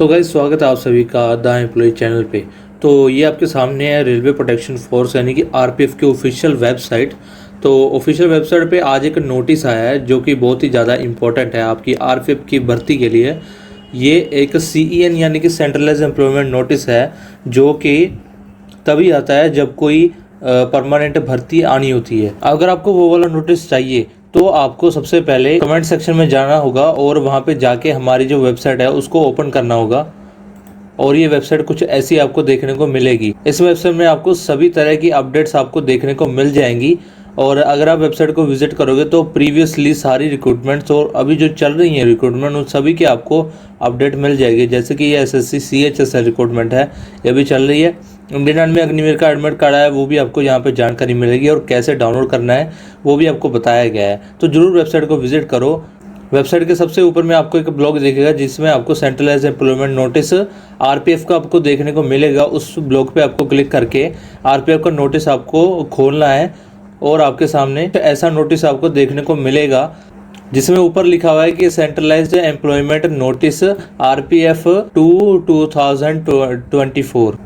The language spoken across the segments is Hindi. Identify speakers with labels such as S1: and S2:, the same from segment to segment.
S1: तो गाइस स्वागत है आप सभी का द एम्प्लॉय चैनल पे। तो ये आपके सामने है रेलवे प्रोटेक्शन फोर्स यानी कि आरपीएफ की ऑफिशियल वेबसाइट। तो ऑफिशियल वेबसाइट पे आज एक नोटिस आया है जो कि बहुत ही ज़्यादा इम्पोर्टेंट है आपकी आरपीएफ की भर्ती के लिए। ये एक CEN यानी कि सेंट्रलाइज एम्प्लॉयमेंट नोटिस है जो कि तभी आता है जब कोई परमानेंट भर्ती आनी होती है। अगर आपको वो वाला नोटिस चाहिए तो आपको सबसे पहले कमेंट सेक्शन में जाना होगा और वहाँ पे जाके हमारी जो वेबसाइट है उसको ओपन करना होगा। और ये वेबसाइट कुछ ऐसी आपको देखने को मिलेगी। इस वेबसाइट में आपको सभी तरह की अपडेट्स आपको देखने को मिल जाएंगी। और अगर आप वेबसाइट को विजिट करोगे तो प्रीवियसली सारी रिक्रूटमेंट्स और अभी जो चल रही है रिक्रूटमेंट उन सभी की आपको अपडेट मिल जाएगी। जैसे कि ये SSC CHSL रिक्रूटमेंट है, ये भी चल रही है। इंडियन आर्मी अग्निवीर का एडमिट कार्ड है वो भी आपको यहाँ पे जानकारी मिलेगी और कैसे डाउनलोड करना है वो भी आपको बताया गया है। तो जरूर वेबसाइट को विजिट करो। वेबसाइट के सबसे ऊपर में आपको एक ब्लॉग दिखेगा जिसमें आपको सेंट्रलाइज एम्प्लॉयमेंट नोटिस आरपीएफ का आपको देखने को मिलेगा। उस ब्लॉग पे आपको क्लिक करके आरपीएफ का नोटिस आपको खोलना है और आपके सामने ऐसा नोटिस आपको देखने को मिलेगा जिसमें ऊपर लिखा हुआ है कि सेंट्रलाइज्ड एम्प्लॉयमेंट नोटिस RPF 2024।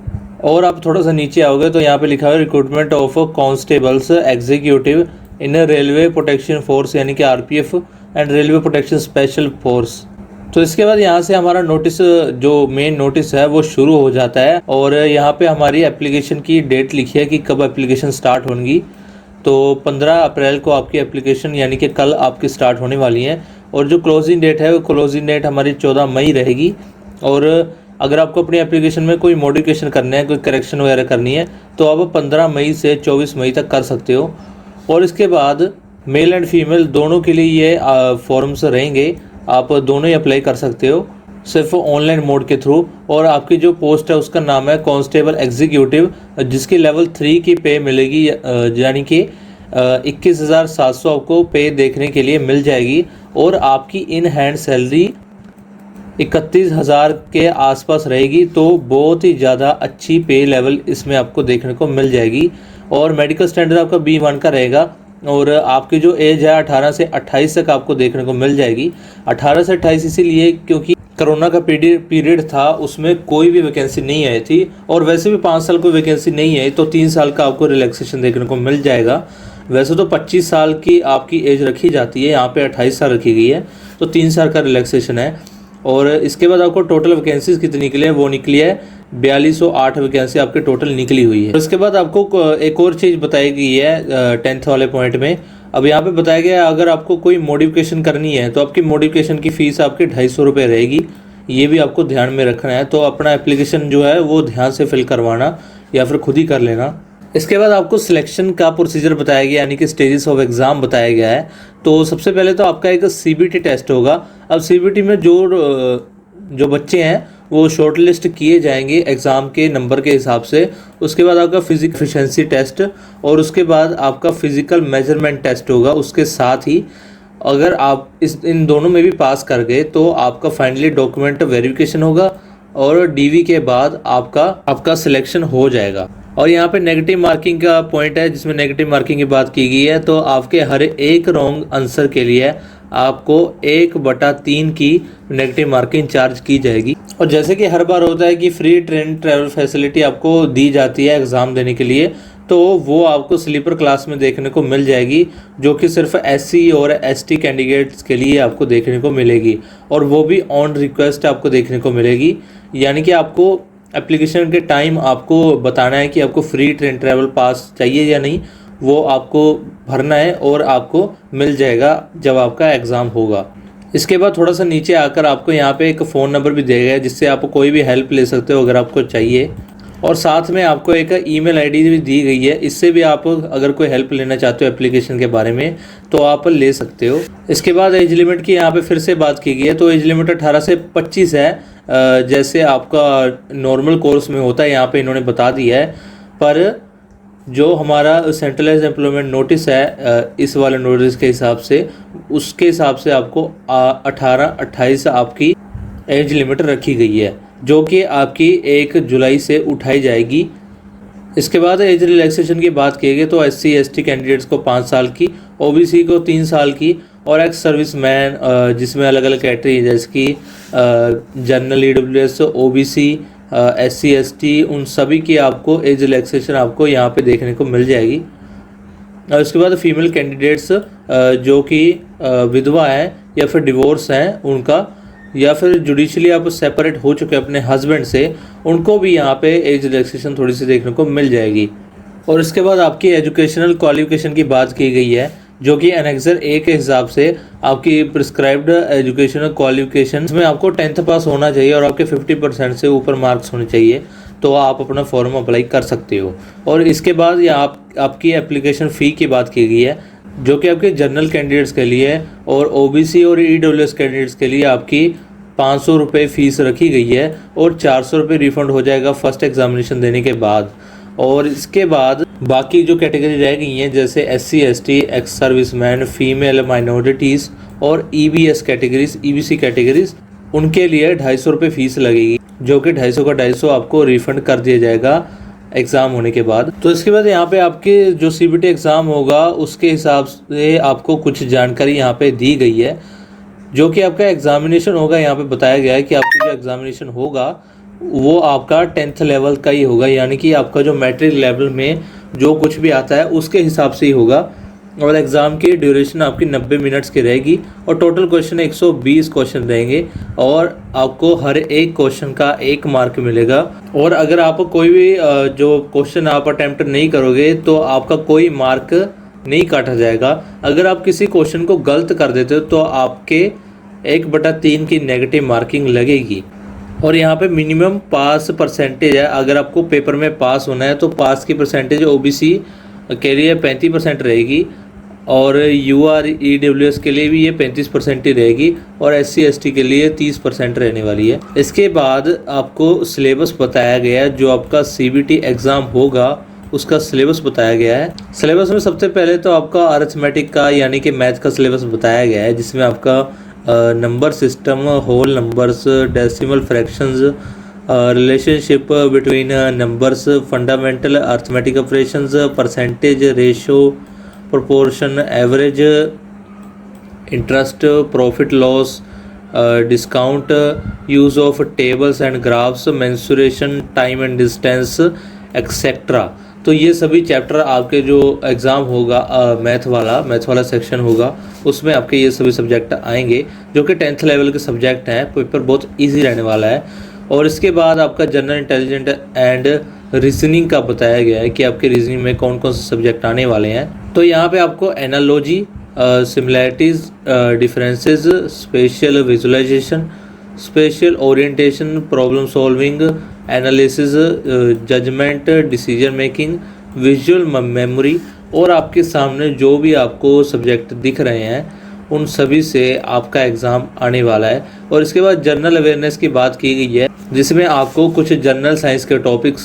S1: और आप थोड़ा सा नीचे आओगे तो यहाँ पे लिखा हुआ है recruitment of constables executive in railway protection force यानी कि RPF and railway protection special force. तो इसके बाद यहाँ से हमारा नोटिस जो मेन नोटिस है वो शुरू हो जाता है और यहाँ पे हमारी एप्लीकेशन की डेट लिखी है कि कब एप्लीकेशन स्टार्ट होंगी। तो 15 अप्रैल को आपकी एप्लीकेशन यानी कि कल आपकी स्टार्ट होने वाली है। और जो क्लोजिंग डेट है वो क्लोजिंग डेट हमारी 14 मई रहेगी। और अगर आपको अपनी एप्लीकेशन में कोई मॉडिफिकेशन करना है, कोई करेक्शन वगैरह करनी है तो आप 15 मई से 24 मई तक कर सकते हो। और इसके बाद मेल एंड फीमेल दोनों के लिए ये फॉर्म्स रहेंगे, आप दोनों ही अप्लाई कर सकते हो सिर्फ ऑनलाइन मोड के थ्रू। और आपकी जो पोस्ट है उसका नाम है कांस्टेबल एग्जीक्यूटिव, जिसकी लेवल 3 की पे मिलेगी यानी कि 21,700 आपको पे देखने के लिए मिल जाएगी। और आपकी इन हैंड सैलरी 31,000 के आसपास रहेगी। तो बहुत ही ज़्यादा अच्छी पे लेवल इसमें आपको देखने को मिल जाएगी। और मेडिकल स्टैंडर्ड आपका B1 का रहेगा। और आपकी जो एज है 18 से 28 तक आपको देखने को मिल जाएगी। 18 से 28 इसीलिए क्योंकि कोरोना का पीरियड था, उसमें कोई भी वैकेंसी नहीं आई थी। और वैसे भी 5 साल कोई वैकेंसी नहीं आई तो 3 साल का आपको रिलैक्सेशन देखने को मिल जाएगा। वैसे तो 25 साल की आपकी एज रखी जाती है, यहाँ पे 28 साल रखी गई है तो 3 साल का रिलैक्सेशन है। और इसके बाद आपको टोटल वैकेंसीज कितनी निकली है वो निकली है 4208 वैकेंसी आपके टोटल निकली हुई है। उसके बाद आपको एक और चीज़ बताई गई है 10th वाले पॉइंट में। अब यहाँ पे बताया गया है अगर आपको कोई मॉडिफिकेशन करनी है तो आपकी मॉडिफिकेशन की फ़ीस आपकी 250 रुपये रहेगी। ये भी आपको ध्यान में रखना है। तो अपना एप्लीकेशन जो है वो ध्यान से फिल करवाना या फिर खुद ही कर लेना। इसके बाद आपको सिलेक्शन का प्रोसीजर बताया गया यानी कि स्टेजेस ऑफ एग्ज़ाम बताया गया है। तो सबसे पहले तो आपका एक CBT टेस्ट होगा। अब CBT में जो बच्चे हैं वो शॉर्ट लिस्ट किए जाएंगे एग्ज़ाम के नंबर के हिसाब से। उसके बाद आपका फिजिकल एफिशिएंसी टेस्ट और उसके बाद आपका फिजिकल मेजरमेंट टेस्ट होगा। उसके साथ ही अगर आप इन दोनों में भी पास कर गए तो आपका फाइनली डॉक्यूमेंट वेरिफिकेशन होगा और DV के बाद आपका सिलेक्शन हो जाएगा। और यहाँ पे नेगेटिव मार्किंग का पॉइंट है जिसमें नेगेटिव मार्किंग की बात की गई है। तो आपके हर एक रॉन्ग आंसर के लिए आपको 1/3 की नेगेटिव मार्किंग चार्ज की जाएगी। और जैसे कि हर बार होता है कि फ्री ट्रेन ट्रैवल फैसिलिटी आपको दी जाती है एग्ज़ाम देने के लिए, तो वो आपको स्लीपर क्लास में देखने को मिल जाएगी जो कि सिर्फ SC और ST कैंडिडेट्स के लिए आपको देखने को मिलेगी। और वो भी ऑन रिक्वेस्ट आपको देखने को मिलेगी। यानी कि आपको एप्लीकेशन के टाइम आपको बताना है कि आपको फ्री ट्रेन ट्रैवल पास चाहिए या नहीं, वो आपको भरना है और आपको मिल जाएगा जब आपका एग्ज़ाम होगा। इसके बाद थोड़ा सा नीचे आकर आपको यहाँ पे एक फ़ोन नंबर भी दिया गया है जिससे आप कोई भी हेल्प ले सकते हो अगर आपको चाहिए। और साथ में आपको एक ईमेल ID भी दी गई है, इससे भी आप अगर कोई हेल्प लेना चाहते हो एप्लीकेशन के बारे में तो आप ले सकते हो। इसके बाद एज लिमिट की यहाँ पे फिर से बात की गई है। तो एज लिमिट 18 से 25 है जैसे आपका नॉर्मल कोर्स में होता है, यहाँ पे इन्होंने बता दिया है। पर जो हमारा सेंट्रलाइज एम्प्लॉयमेंट नोटिस है इस वाले नोटिस के हिसाब से, उसके हिसाब से आपको 18-28 आपकी एज लिमिट रखी गई है जो कि आपकी 1 जुलाई से उठाई जाएगी। इसके बाद एज रिलैक्सेशन की बात की गई तो SC ST कैंडिडेट्स को 5 साल की, OBC को 3 साल की और एक्स सर्विस मैन जिसमें अलग अलग कैटेगरी है जैसे कि general EWS OBC SC ST उन सभी की आपको एज रिलैक्सेशन आपको यहाँ पे देखने को मिल जाएगी। और उसके बाद फीमेल कैंडिडेट्स जो कि विधवा हैं या फिर डिवोर्स हैं उनका, या फिर जुडिशली आप सेपरेट हो चुके अपने हस्बैंड से, उनको भी यहाँ पे एज रिलैक्सेशन थोड़ी सी देखने को मिल जाएगी। और इसके बाद आपकी एजुकेशनल क्वालिफिकेशन की बात की गई है जो कि एनेक्सर A के हिसाब से आपकी प्रिस्क्राइब्ड एजुकेशनल क्वालिफिकेशन में आपको 10th पास होना चाहिए और आपके 50% से ऊपर मार्क्स होने चाहिए, तो आप अपना फॉर्म अप्लाई कर सकते हो। और इसके बाद ये आपकी एप्लीकेशन फ़ी की बात की गई है जो कि आपके जनरल कैंडिडेट्स के लिए है और OBC और EWS कैंडिडेट्स के लिए आपकी 500 रुपये फ़ीस रखी गई है और 400 रुपये रिफ़ंड हो जाएगा फर्स्ट एग्जामिनेशन देने के बाद। और इसके बाद बाकी जो कैटेगरी रह गई हैं जैसे SC ST ex serviceman, female minorities और EBS कैटेगरीज, EBC कैटेगरीज, उनके लिए 250 रुपये फ़ीस लगेगी जो कि 250 का 250 आपको रिफ़ंड कर दिया जाएगा एग्ज़ाम होने के बाद। तो इसके बाद यहाँ पे आपके जो CBT एग्ज़ाम होगा उसके हिसाब से आपको कुछ जानकारी यहाँ पे दी गई है जो कि आपका एग्ज़ामिनेशन होगा। यहाँ पे बताया गया है कि आपका जो एग्ज़ामिनेशन होगा वो आपका 10th लेवल का ही होगा, यानी कि आपका जो मैट्रिक लेवल में जो कुछ भी आता है उसके हिसाब से ही होगा। और एग्ज़ाम की ड्यूरेशन आपकी 90 मिनट्स की रहेगी और टोटल क्वेश्चन 120 क्वेश्चन रहेंगे और आपको हर एक क्वेश्चन का 1 मार्क मिलेगा। और अगर आप कोई भी जो क्वेश्चन आप अटैम्प्ट नहीं करोगे तो आपका कोई मार्क नहीं काटा जाएगा। अगर आप किसी क्वेश्चन को गलत कर देते हो तो आपके 1/3 की नेगेटिव मार्किंग लगेगी। और यहाँ पे मिनिमम पास परसेंटेज है, अगर आपको पेपर में पास होना है तो पास की परसेंटेज OBC के लिए 35% रहेगी और UR EWS के लिए भी ये 35% ही रहेगी और SC ST के लिए 30% रहने वाली है। इसके बाद आपको सिलेबस बताया गया है, जो आपका CBT एग्ज़ाम होगा उसका सिलेबस बताया गया है। सिलेबस में सबसे पहले तो आपका अरिथमेटिक का यानी कि मैथ का सिलेबस बताया गया है जिसमें आपका number system, whole numbers, decimal fractions, relationship between numbers, fundamental arithmetic operations, percentage, ratio, proportion, average, interest, profit loss, discount, use of tables and graphs, mensuration, time and distance etcetera. तो ये सभी चैप्टर आपके जो एग्ज़ाम होगा मैथ वाला सेक्शन होगा उसमें आपके ये सभी सब्जेक्ट आएंगे जो कि 10th लेवल के सब्जेक्ट हैं। पेपर बहुत इजी रहने वाला है। और इसके बाद आपका जनरल इंटेलिजेंट एंड रीजनिंग का बताया गया है कि आपके रीजनिंग में कौन कौन से सब्जेक्ट आने वाले हैं। तो यहाँ पे आपको analogy, similarities, differences, spatial visualisation, spatial orientation, problem solving, analysis, judgement, decision making, visual memory और आपके सामने जो भी आपको सब्जेक्ट दिख रहे हैं उन सभी से आपका एग्ज़ाम आने वाला है। और इसके बाद जनरल अवेयरनेस की बात की गई है जिसमें आपको कुछ जनरल साइंस के topics,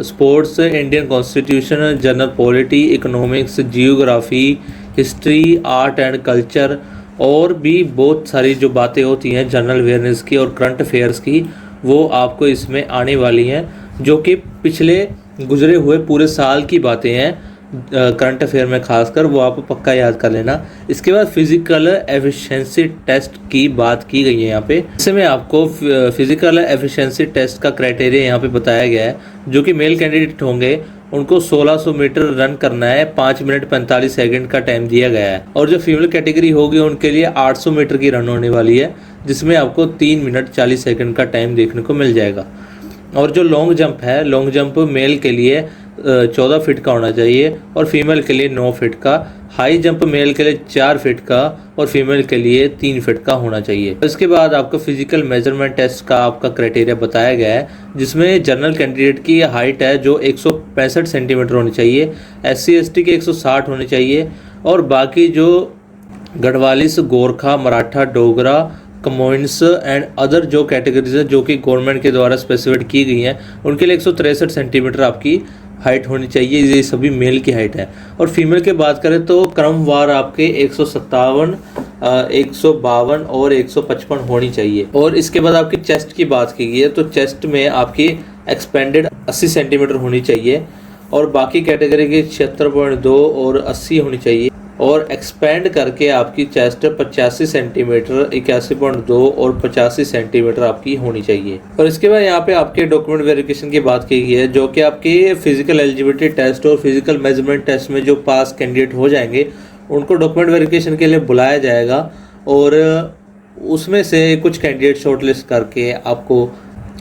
S1: sports, Indian constitution, general polity, economics, geography, history, art and culture और भी बहुत सारी जो बातें होती हैं जनरल अवेयरनेस की और करंट अफेयर्स की वो आपको इसमें आने वाली हैं, जो कि पिछले गुजरे हुए पूरे साल की बातें हैं करंट अफेयर में खासकर, वो आप पक्का याद कर लेना। इसके बाद फिजिकल एफिशिएंसी टेस्ट की बात की गई है यहाँ पे। इसमें आपको फिजिकल एफिशिएंसी टेस्ट का क्राइटेरिया यहाँ पे बताया गया है। जो कि मेल कैंडिडेट होंगे उनको 1600 मीटर रन करना है, 5 मिनट 45 सेकंड का टाइम दिया गया है। और जो फीमेल कैटेगरी होगी उनके लिए 800 मीटर की रन होने वाली है जिसमें आपको 3 मिनट 40 सेकंड का टाइम देखने को मिल जाएगा। और जो लॉन्ग जंप है, लॉन्ग जंप मेल के लिए 14 फीट का होना चाहिए और फीमेल के लिए 9 फीट का। हाई जंप मेल के लिए 4 फीट का और फीमेल के लिए 3 फीट का होना चाहिए। इसके बाद आपको फिजिकल मेजरमेंट टेस्ट का आपका क्राइटेरिया बताया गया है जिसमें जनरल कैंडिडेट की हाइट है जो 165 सेंटीमीटर होनी चाहिए, SC ST के 160 होने चाहिए और बाकी जो गढ़वालिस, गोरखा, मराठा, डोगरा, कमोइंस एंड अदर जो कैटेगरीज है जो कि गवर्नमेंट के द्वारा स्पेसिफाइड की गई हैं उनके लिए 163 सेंटीमीटर आपकी हाइट होनी चाहिए। ये सभी मेल की हाइट है। और फीमेल की बात करें तो क्रमवार आपके 157, 152 और 155 होनी चाहिए। और इसके बाद आपकी चेस्ट की बात की गई है तो चेस्ट में आपकी एक्सपेंडेड 80 सेंटीमीटर होनी चाहिए और बाकी कैटेगरी की 76.2 और 80 होनी चाहिए। और एक्सपेंड करके आपकी चेस्ट 85 सेंटीमीटर, 81.2 और 85 सेंटीमीटर आपकी होनी चाहिए। और इसके बाद यहाँ पे आपके डॉक्यूमेंट वेरिफिकेशन की बात की गई है, जो कि आपके फिजिकल एलिजिबिलिटी टेस्ट और फिजिकल मेजरमेंट टेस्ट में जो पास कैंडिडेट हो जाएंगे उनको डॉक्यूमेंट वेरिफिकेशन के लिए बुलाया जाएगा और उसमें से कुछ कैंडिडेट शॉर्टलिस्ट करके आपको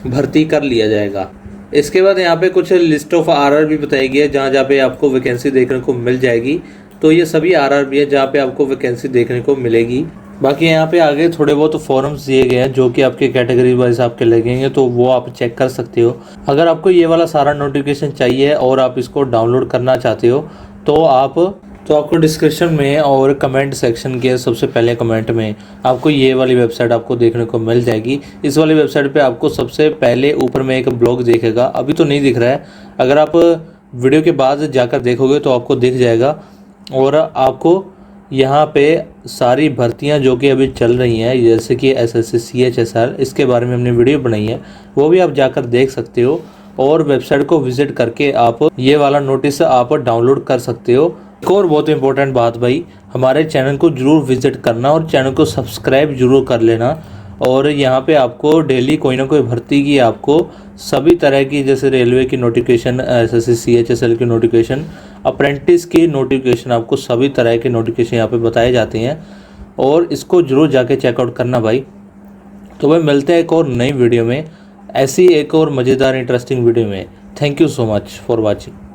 S1: भर्ती कर लिया जाएगा। इसके बाद यहाँ पे कुछ लिस्ट ऑफ आरआर भी बताई गई है जहाँ पे आपको वैकेंसी देखने को मिल जाएगी। तो ये सभी आरआर भी है जहाँ पे आपको वैकेंसी देखने को मिलेगी। बाकी यहाँ पे आगे थोड़े बहुत फॉर्म्स दिए गए हैं जो कि आपके कैटेगरी वाइज आपके लगेंगे, तो वो आप चेक कर सकते हो। अगर आपको ये वाला सारा नोटिफिकेशन चाहिए और आप इसको डाउनलोड करना चाहते हो तो आपको डिस्क्रिप्शन में और कमेंट सेक्शन के सबसे पहले कमेंट में आपको ये वाली वेबसाइट आपको देखने को मिल जाएगी। इस वाली वेबसाइट पे आपको सबसे पहले ऊपर में एक ब्लॉग दिखेगा, अभी तो नहीं दिख रहा है, अगर आप वीडियो के बाद जाकर देखोगे तो आपको दिख जाएगा। और आपको यहाँ पे सारी भर्तियाँ जो कि अभी चल रही हैं, जैसे कि एसएससी सीएचएसआर, इसके बारे में हमने वीडियो बनाई है, वो भी आप जाकर देख सकते हो। और वेबसाइट को विजिट करके आप ये वाला नोटिस आप डाउनलोड कर सकते हो। एक और बहुत इंपॉर्टेंट बात भाई, हमारे चैनल को जरूर विजिट करना और चैनल को सब्सक्राइब जरूर कर लेना। और यहाँ पे आपको डेली कोई ना कोई भर्ती की आपको सभी तरह की, जैसे रेलवे की नोटिफिकेशन, एसएससी सीएचएसएल की नोटिफिकेशन, अप्रेंटिस की नोटिफिकेशन, आपको सभी तरह के नोटिफिकेशन यहाँ पे बताए जाते हैं और इसको जरूर जाके चेकआउट करना भाई। तो भाई मिलते हैं एक और नई वीडियो में, ऐसी एक और मज़ेदार इंटरेस्टिंग वीडियो में। Thank you so much for watching.